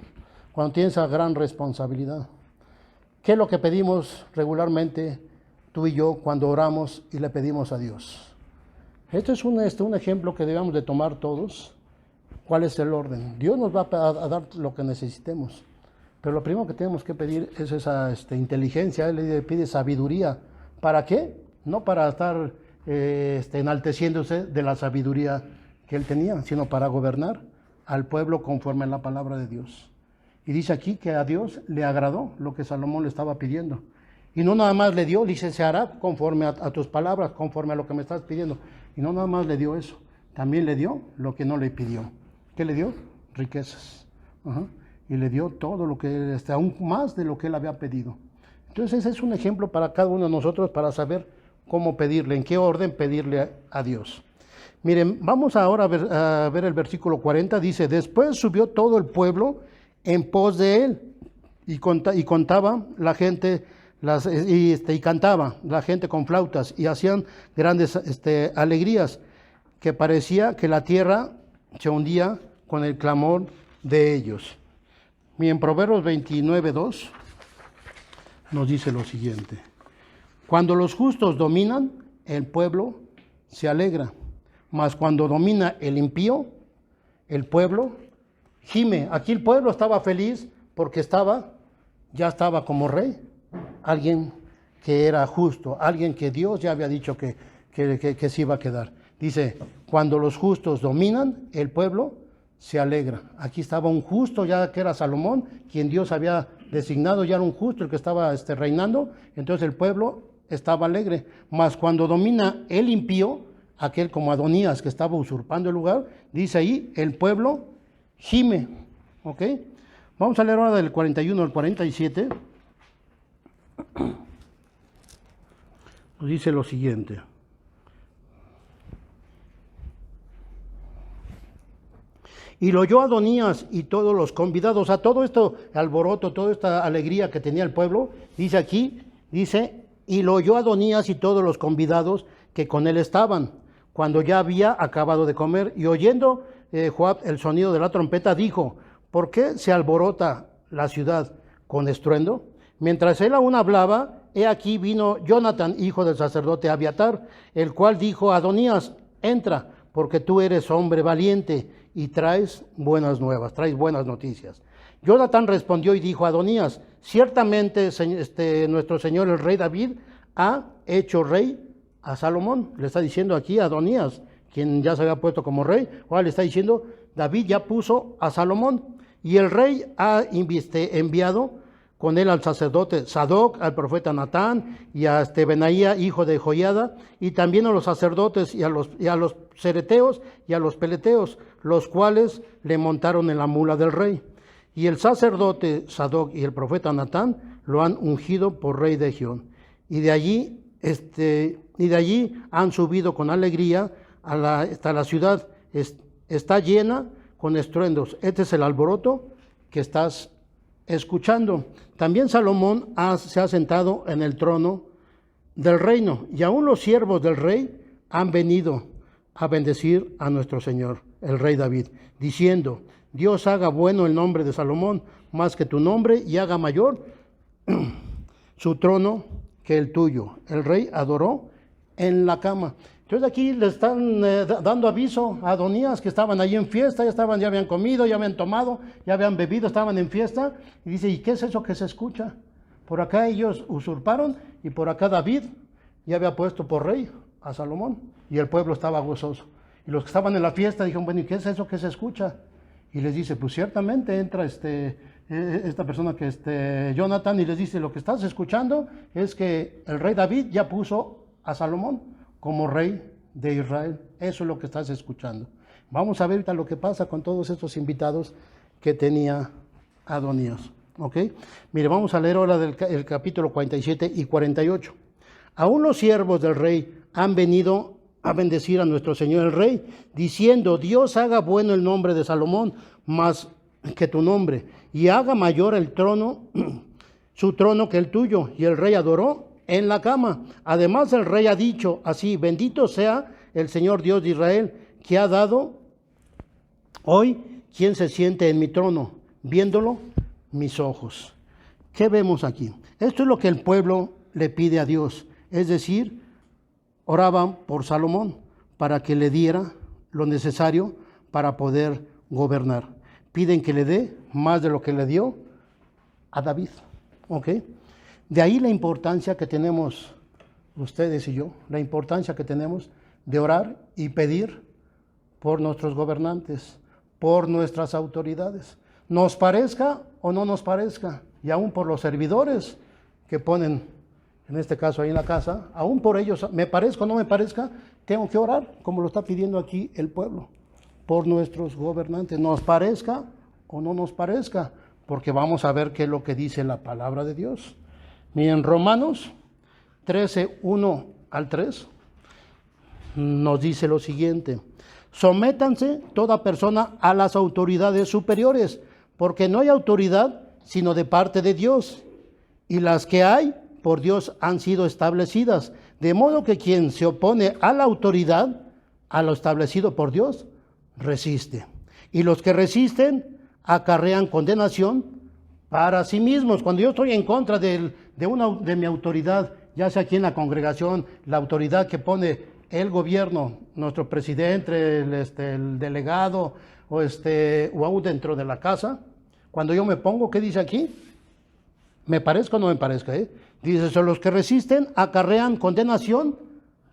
cuando tiene esa gran responsabilidad. ¿Qué es lo que pedimos regularmente tú y yo cuando oramos y le pedimos a Dios? Este es un ejemplo que debemos de tomar todos. ¿Cuál es el orden? Dios nos va a dar lo que necesitemos, pero lo primero que tenemos que pedir es esa inteligencia. Él le pide sabiduría. ¿Para qué? No para estar enalteciéndose de la sabiduría que él tenía, sino para gobernar al pueblo conforme a la palabra de Dios. Y dice aquí que a Dios le agradó lo que Salomón le estaba pidiendo. Y no nada más le dio, dice, se hará conforme a tus palabras, conforme a lo que me estás pidiendo. Y no nada más le dio eso, también le dio lo que no le pidió. ¿Qué le dio? Riquezas. Y le dio todo lo que, aún más de lo que él había pedido. Entonces ese es un ejemplo para cada uno de nosotros para saber cómo pedirle, en qué orden pedirle a Dios. Miren, vamos ahora a ver el versículo 40, dice: después subió todo el pueblo en pos de él, y contaba la gente, y cantaba la gente con flautas, y hacían grandes alegrías, que parecía que la tierra se hundía con el clamor de ellos. Y en Proverbios 29:2 nos dice lo siguiente: cuando los justos dominan, el pueblo se alegra, mas cuando domina el impío, el pueblo gime. Aquí el pueblo estaba feliz porque ya estaba como rey, alguien que era justo, alguien que Dios ya había dicho que se iba a quedar. Dice, cuando los justos dominan, el pueblo se alegra. Aquí estaba un justo, ya que era Salomón, quien Dios había designado, ya era un justo el que estaba reinando, entonces el pueblo estaba alegre. Mas cuando domina el impío, aquel como Adonías que estaba usurpando el lugar, dice ahí, el pueblo gime. ¿Ok? Vamos a leer ahora del 41 al 47. Nos dice lo siguiente: y lo oyó Adonías y todos los convidados. A todo esto alboroto, toda esta alegría que tenía el pueblo, dice aquí, y lo oyó Adonías y todos los convidados que con él estaban, cuando ya había acabado de comer. Y oyendo Joab el sonido de la trompeta, dijo: ¿por qué se alborota la ciudad con estruendo? Mientras él aún hablaba, he aquí vino Jonatán, hijo del sacerdote Abiatar, el cual dijo a Adonías: entra, porque tú eres hombre valiente y traes buenas nuevas, traes buenas noticias. Jonatán respondió y dijo a Adonías: ciertamente nuestro señor el rey David ha hecho rey a Salomón. Le está diciendo aquí a Adonías, quien ya se había puesto como rey. Ahora le está diciendo, David ya puso a Salomón, y el rey ha enviado con él al sacerdote Sadoc, al profeta Natán, y a Benaía, hijo de Joiada, y también a los sacerdotes y a los cereteos y a los peleteos, los cuales le montaron en la mula del rey. Y el sacerdote Sadoc y el profeta Natán lo han ungido por rey de Hebrón. Y de allí han subido con alegría hasta la ciudad. Está llena con estruendos. Este es el alboroto que estás escuchando. También Salomón se ha sentado en el trono del reino, y aún los siervos del rey han venido a bendecir a nuestro Señor, el rey David, diciendo: Dios haga bueno el nombre de Salomón más que tu nombre, y haga mayor su trono que el tuyo. El rey adoró en la cama. Entonces aquí le están dando aviso a Adonías, que estaban allí en fiesta, ya habían comido, ya habían tomado, ya habían bebido, estaban en fiesta, y dice: ¿y qué es eso que se escucha? Por acá ellos usurparon, y por acá David ya había puesto por rey a Salomón, y el pueblo estaba gozoso. Y los que estaban en la fiesta dijeron: bueno, ¿y qué es eso que se escucha? Y les dice: pues ciertamente entra esta persona que Jonathan, y les dice: lo que estás escuchando es que el rey David ya puso a Salomón como rey de Israel. Eso es lo que estás escuchando. Vamos a ver ahorita lo que pasa con todos estos invitados que tenía Adonías. ¿Ok? Mire, vamos a leer ahora el capítulo 47 y 48. Aún los siervos del rey han venido a bendecir a nuestro Señor el rey, diciendo: Dios haga bueno el nombre de Salomón más que tu nombre, y haga mayor el trono, su trono que el tuyo. Y el rey adoró en la cama. Además el rey ha dicho así: bendito sea el Señor Dios de Israel, que ha dado hoy quien se siente en mi trono, viéndolo mis ojos. ¿Qué vemos aquí? Esto es lo que el pueblo le pide a Dios, es decir, oraban por Salomón para que le diera lo necesario para poder gobernar. Piden que le dé más de lo que le dio a David. ¿Ok? De ahí la importancia que tenemos ustedes y yo, la importancia que tenemos de orar y pedir por nuestros gobernantes, por nuestras autoridades, nos parezca o no nos parezca, y aún por los servidores que ponen, en este caso ahí en la casa, aún por ellos, me parezca o no me parezca, tengo que orar, como lo está pidiendo aquí el pueblo, por nuestros gobernantes, nos parezca o no nos parezca, porque vamos a ver qué es lo que dice la palabra de Dios. Miren, Romanos 13, 1 al 3, nos dice lo siguiente: sométanse toda persona a las autoridades superiores, porque no hay autoridad sino de parte de Dios, y las que hay por Dios han sido establecidas, de modo que quien se opone a la autoridad, a lo establecido por Dios, resiste. Y los que resisten acarrean condenación para sí mismos. Cuando yo estoy en contra de mi autoridad, ya sea aquí en la congregación, la autoridad que pone el gobierno, nuestro presidente, el delegado, o aún dentro de la casa, cuando yo me pongo, ¿qué dice aquí? ¿Me parezca o no me parezca? Dice: son los que resisten acarrean condenación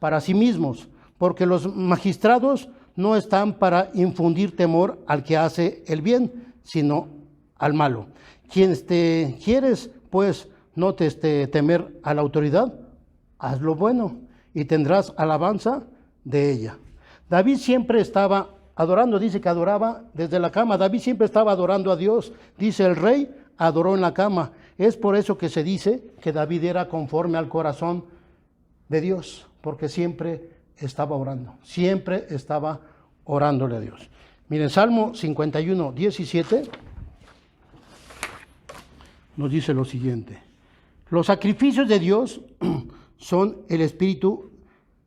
para sí mismos, porque los magistrados no están para infundir temor al que hace el bien, sino al malo. Quien quieres, pues, no temer a la autoridad, haz lo bueno y tendrás alabanza de ella. David siempre estaba adorando, dice que adoraba desde la cama. David siempre estaba adorando a Dios. Dice: el rey adoró en la cama. Es por eso que se dice que David era conforme al corazón de Dios, porque siempre estaba orando, siempre estaba orándole a Dios. Miren, Salmo 51, 17 nos dice lo siguiente: los sacrificios de Dios son el espíritu,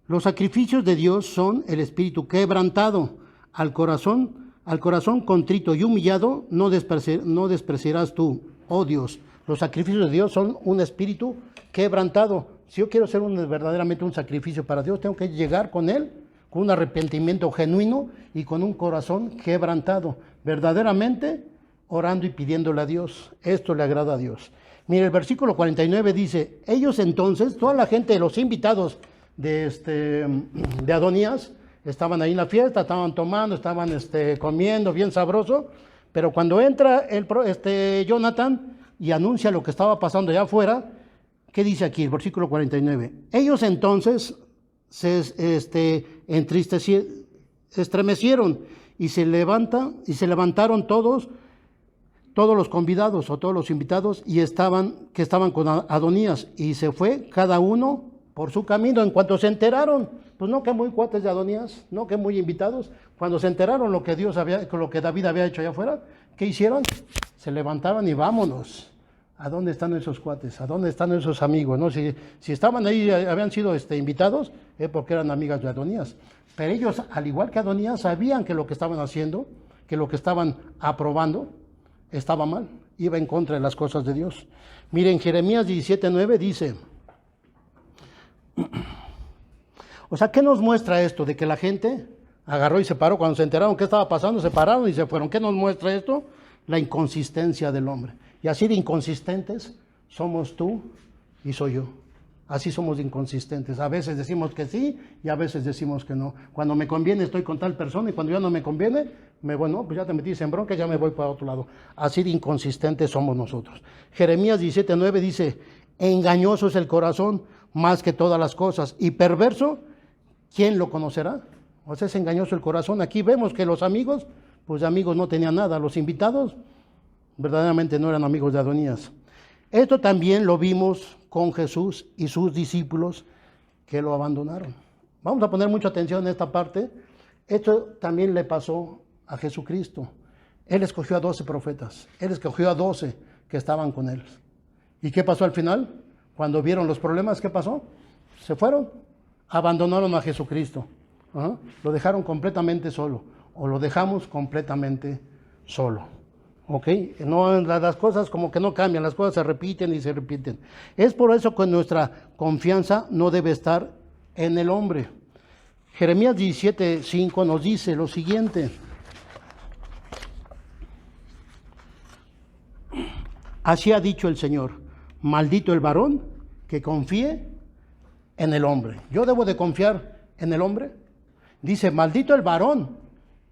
los sacrificios de Dios son el espíritu quebrantado, al corazón contrito y humillado no despreciarás tú, oh Dios. Los sacrificios de Dios son un espíritu quebrantado. Si yo quiero hacer verdaderamente un sacrificio para Dios, tengo que llegar con Él, con un arrepentimiento genuino y con un corazón quebrantado, verdaderamente orando y pidiéndole a Dios. Esto le agrada a Dios. Mire, el versículo 49 dice: ellos entonces, toda la gente, los invitados de Adonías, estaban ahí en la fiesta, estaban tomando, estaban comiendo bien sabroso, pero cuando entra Jonathan y anuncia lo que estaba pasando allá afuera, ¿qué dice aquí? El versículo 49. Ellos entonces se estremecieron y se levantaron todos todos los convidados o todos los invitados que estaban con Adonías, y se fue cada uno por su camino. En cuanto se enteraron, pues no que muy cuates de Adonías, no que muy invitados, cuando se enteraron lo que David había hecho allá afuera, ¿qué hicieron? Se levantaban y vámonos. ¿A dónde están esos cuates? ¿A dónde están esos amigos? ¿No? Si estaban ahí, habían sido invitados, es porque eran amigas de Adonías. Pero ellos, al igual que Adonías, sabían que lo que estaban haciendo, que lo que estaban aprobando, estaba mal, iba en contra de las cosas de Dios. Miren, Jeremías 17:9 dice, o sea, ¿qué nos muestra esto? De que la gente agarró y se paró, cuando se enteraron qué estaba pasando, se pararon y se fueron. ¿Qué nos muestra esto? La inconsistencia del hombre. Y así de inconsistentes somos tú y soy yo. Así somos inconsistentes. A veces decimos que sí y a veces decimos que no. Cuando me conviene estoy con tal persona y cuando ya no me conviene, me voy, no, pues ya te metiste en bronca, ya me voy para otro lado. Así de inconsistentes somos nosotros. Jeremías 17:9 dice, engañoso es el corazón más que todas las cosas y perverso, ¿quién lo conocerá? O sea, es engañoso el corazón. Aquí vemos que los amigos, pues de amigos no tenían nada. Los invitados verdaderamente no eran amigos de Adonías. Esto también lo vimos con Jesús y sus discípulos que lo abandonaron. Vamos a poner mucha atención en esta parte. Esto también le pasó a Jesucristo. Él escogió a 12 profetas. Él escogió a 12 que estaban con él. ¿Y qué pasó al final? Cuando vieron los problemas, ¿qué pasó? Se fueron. Abandonaron a Jesucristo. Lo dejaron completamente solo. O lo dejamos completamente solo. ¿Ok? No, las cosas como que no cambian, las cosas se repiten y se repiten. Es por eso que nuestra confianza no debe estar en el hombre. Jeremías 17:5 nos dice lo siguiente. Así ha dicho el Señor, maldito el varón que confíe en el hombre. ¿Yo debo de confiar en el hombre? Dice, maldito el varón.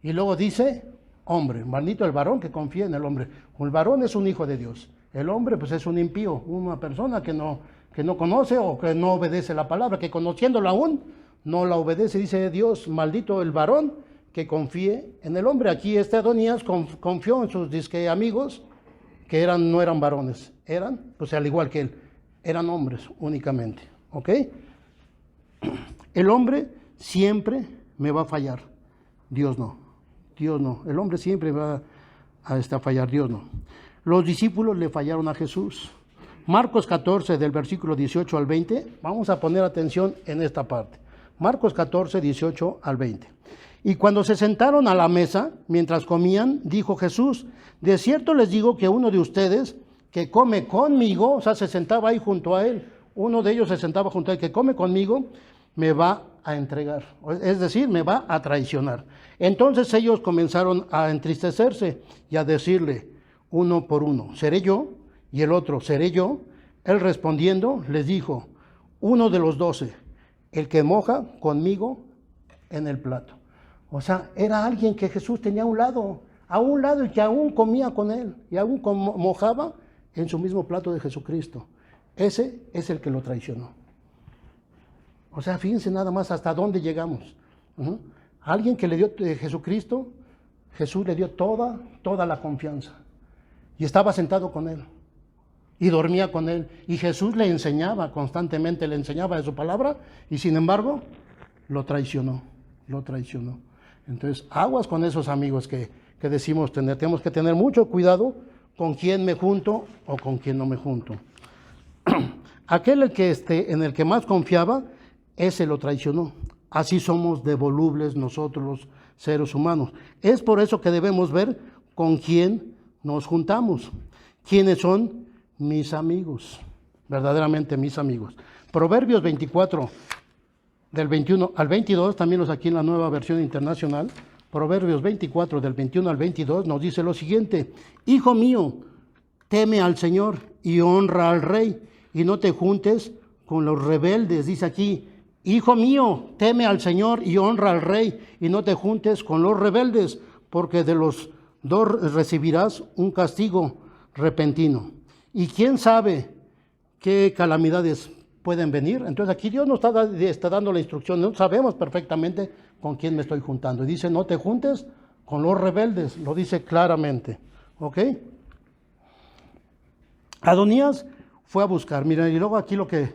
Y luego dice, hombre, maldito el varón que confía en el hombre. El varón es un hijo de Dios. El hombre pues es un impío, una persona que no conoce o que no obedece la palabra, que conociéndola aún no la obedece. Dice Dios, maldito el varón que confíe en el hombre. Aquí Adonías confió en sus amigos que no eran varones, eran, pues al igual que él, eran hombres únicamente. ¿Ok? El hombre siempre me va a fallar, Dios no. Dios no, el hombre siempre va a fallar, Dios no. Los discípulos le fallaron a Jesús. Marcos 14, del versículo 18 al 20, vamos a poner atención en esta parte. Marcos 14, 18 al 20. Y cuando se sentaron a la mesa, mientras comían, dijo Jesús, de cierto les digo que uno de ustedes que come conmigo, o sea, se sentaba ahí junto a él, uno de ellos se sentaba junto a él, que come conmigo, me va a entregar, es decir, me va a traicionar. Entonces ellos comenzaron a entristecerse y a decirle uno por uno, ¿seré yo? Y el otro, ¿seré yo? Él respondiendo les dijo, uno de los 12, el que moja conmigo en el plato. O sea, era alguien que Jesús tenía a un lado y que aún comía con él y aún mojaba en su mismo plato de Jesucristo. Ese es el que lo traicionó. O sea, fíjense nada más hasta dónde llegamos. Alguien que le dio Jesucristo, Jesús le dio toda la confianza. Y estaba sentado con él. Y dormía con él. Y Jesús le enseñaba constantemente, le enseñaba de su palabra. Y sin embargo, lo traicionó. Entonces, aguas con esos amigos que decimos tener. Tenemos que tener mucho cuidado con quién me junto o con quién no me junto. Aquel en el que más confiaba, ese lo traicionó. Así somos de volubles nosotros los seres humanos. Es por eso que debemos ver con quién nos juntamos. ¿Quiénes son mis amigos? Verdaderamente mis amigos. Proverbios 24, del 21 al 22, también los aquí en la Nueva Versión Internacional. Proverbios 24, del 21 al 22, nos dice lo siguiente. Hijo mío, teme al Señor y honra al Rey, y no te juntes con los rebeldes. Dice aquí, hijo mío, teme al Señor y honra al Rey, y no te juntes con los rebeldes, porque de los dos recibirás un castigo repentino. Y quién sabe qué calamidades pueden venir. Entonces aquí Dios nos está dando la instrucción. No sabemos perfectamente con quién me estoy juntando. Y dice, no te juntes con los rebeldes. Lo dice claramente. ¿Ok? Adonías fue a buscar, mira, y luego aquí lo que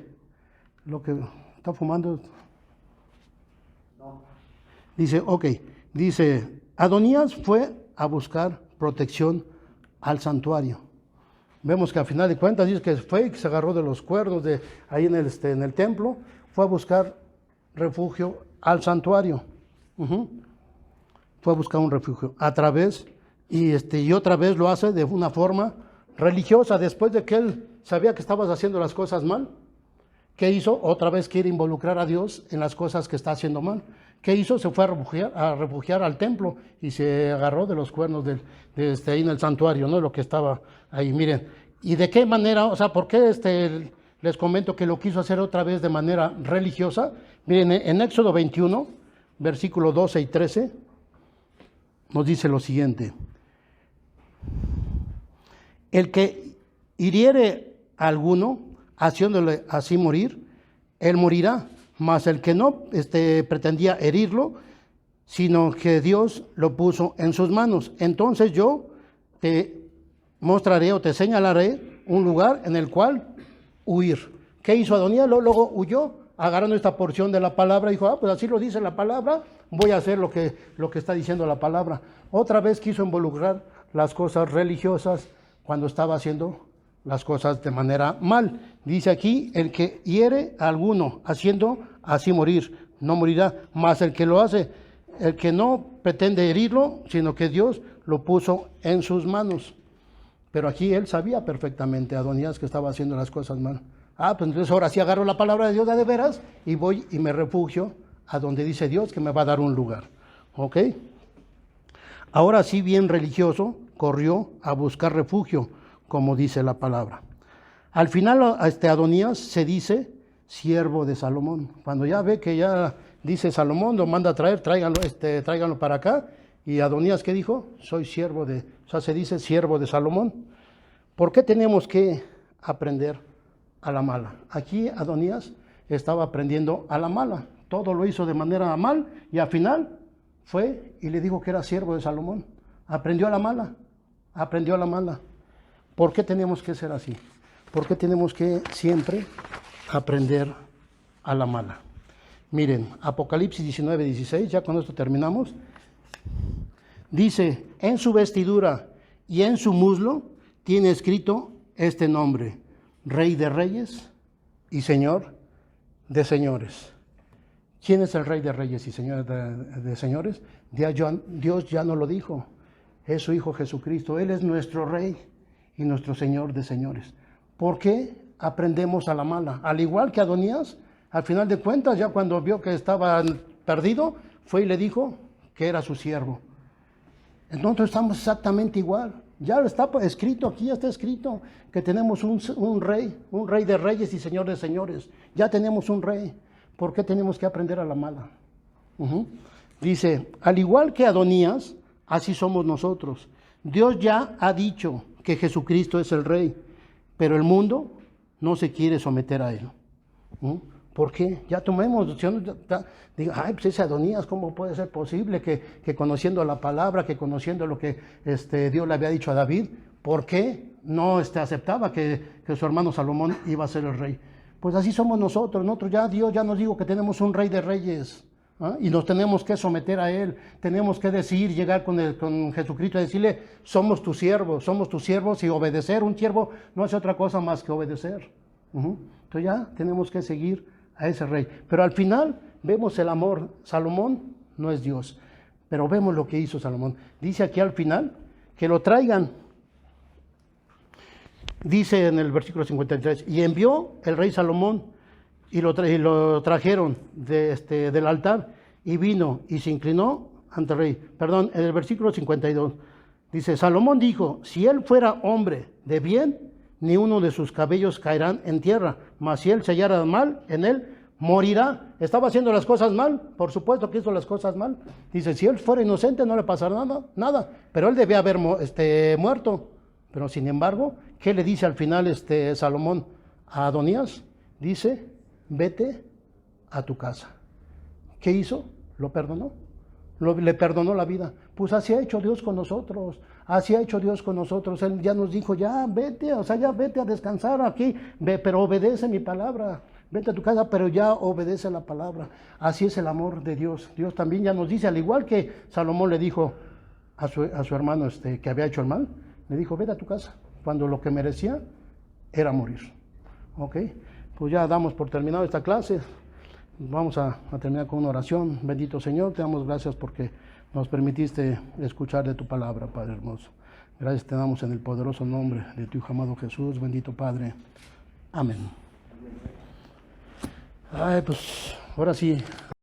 está fumando, dice, ok, dice, Adonías fue a buscar protección al santuario. Vemos que al final de cuentas dice que fue y que se agarró de los cuernos de ahí en el templo, fue a buscar refugio al santuario. Fue a buscar un refugio a través, y otra vez lo hace de una forma religiosa, después de que él sabía que estabas haciendo las cosas mal. ¿Qué hizo? Otra vez quiere involucrar a Dios en las cosas que está haciendo mal. ¿Qué hizo? Se fue a refugiar al templo y se agarró de los cuernos de ahí en el santuario, ¿no? Lo que estaba ahí, miren. ¿Y de qué manera? O sea, ¿por qué les comento que lo quiso hacer otra vez de manera religiosa? Miren, en Éxodo 21, versículo 12 y 13, nos dice lo siguiente. El que hiriere a alguno, haciéndole así morir, él morirá. Mas el que no pretendía herirlo, sino que Dios lo puso en sus manos. Entonces yo te mostraré o te señalaré un lugar en el cual huir. ¿Qué hizo Adonías? Luego huyó, agarrando esta porción de la palabra, y dijo, pues así lo dice la palabra, voy a hacer lo que está diciendo la palabra. Otra vez quiso involucrar las cosas religiosas cuando estaba haciendo las cosas de manera mal. Dice aquí, el que hiere a alguno haciendo así morir, no morirá, mas el que lo hace, el que no pretende herirlo, sino que Dios lo puso en sus manos. Pero aquí él sabía perfectamente, Adonías, que estaba haciendo las cosas mal. Pues entonces ahora sí agarro la palabra de Dios de veras y voy y me refugio a donde dice Dios que me va a dar un lugar. ¿Ok? Ahora sí, bien religioso, corrió a buscar refugio, como dice la palabra. Al final Adonías se dice siervo de Salomón. Cuando ya ve que ya dice Salomón, lo manda a traer, tráiganlo para acá. Y Adonías, ¿qué dijo? Soy siervo se dice siervo de Salomón. ¿Por qué tenemos que aprender a la mala? Aquí Adonías estaba aprendiendo a la mala. Todo lo hizo de manera mal y al final fue y le dijo que era siervo de Salomón. Aprendió a la mala. Aprendió a la mala. ¿Por qué tenemos que ser así? ¿Por qué tenemos que siempre aprender a la mala? Miren, Apocalipsis 19, 16, ya con esto terminamos. Dice, en su vestidura y en su muslo tiene escrito este nombre, Rey de Reyes y Señor de Señores. ¿Quién es el Rey de Reyes y Señor de Señores? Dios ya no lo dijo, es su Hijo Jesucristo, Él es nuestro Rey y nuestro Señor de Señores. ¿Por qué aprendemos a la mala? Al igual que Adonías, al final de cuentas, ya cuando vio que estaba perdido, fue y le dijo que era su siervo. Entonces estamos exactamente igual. Ya está escrito, aquí ya está escrito que tenemos un rey de reyes y señor de señores. Ya tenemos un rey. ¿Por qué tenemos que aprender a la mala? Dice, al igual que Adonías, así somos nosotros. Dios ya ha dicho que Jesucristo es el rey, pero el mundo no se quiere someter a él. ¿Por qué? Ya tomemos, digo, pues ese Adonías, ¿cómo puede ser posible que conociendo la palabra, que conociendo lo que Dios le había dicho a David, ¿por qué no aceptaba que su hermano Salomón iba a ser el rey? Pues así somos nosotros ya Dios ya nos dijo que tenemos un rey de reyes, y nos tenemos que someter a él, tenemos que llegar con Jesucristo y decirle, somos tus siervos y obedecer. Un siervo no hace otra cosa más que obedecer. Entonces ya tenemos que seguir a ese rey. Pero al final vemos el amor. Salomón no es Dios, pero vemos lo que hizo Salomón. Dice aquí al final que lo traigan. Dice en el versículo 53, y envió el rey Salomón y lo trajeron del altar y vino y se inclinó ante el rey. Perdón, en el versículo 52 dice, Salomón dijo, si él fuera hombre de bien, ni uno de sus cabellos caerán en tierra, mas si él se hallara mal en él, morirá. Estaba haciendo las cosas mal, por supuesto que hizo las cosas mal. Dice, si él fuera inocente no le pasará nada, pero él debía haber muerto. Pero sin embargo, ¿qué le dice al final Salomón a Adonías? Dice, vete a tu casa. ¿Qué hizo? Lo perdonó. le perdonó la vida. Pues así ha hecho Dios con nosotros, así ha hecho Dios con nosotros. Él ya nos dijo, ya vete, o sea, ya vete a descansar aquí, ve, pero obedece mi palabra. Vete a tu casa, pero ya obedece la palabra. Así es el amor de Dios. Dios también ya nos dice, al igual que Salomón le dijo a su hermano que había hecho el mal, le dijo, vete a tu casa, cuando lo que merecía era morir. Ok, pues ya damos por terminado esta clase. Vamos a terminar con una oración. Bendito Señor, te damos gracias porque nos permitiste escuchar de tu palabra, Padre hermoso. Gracias te damos en el poderoso nombre de tu Hijo amado Jesús, bendito Padre. Amén. Ay, pues ahora sí.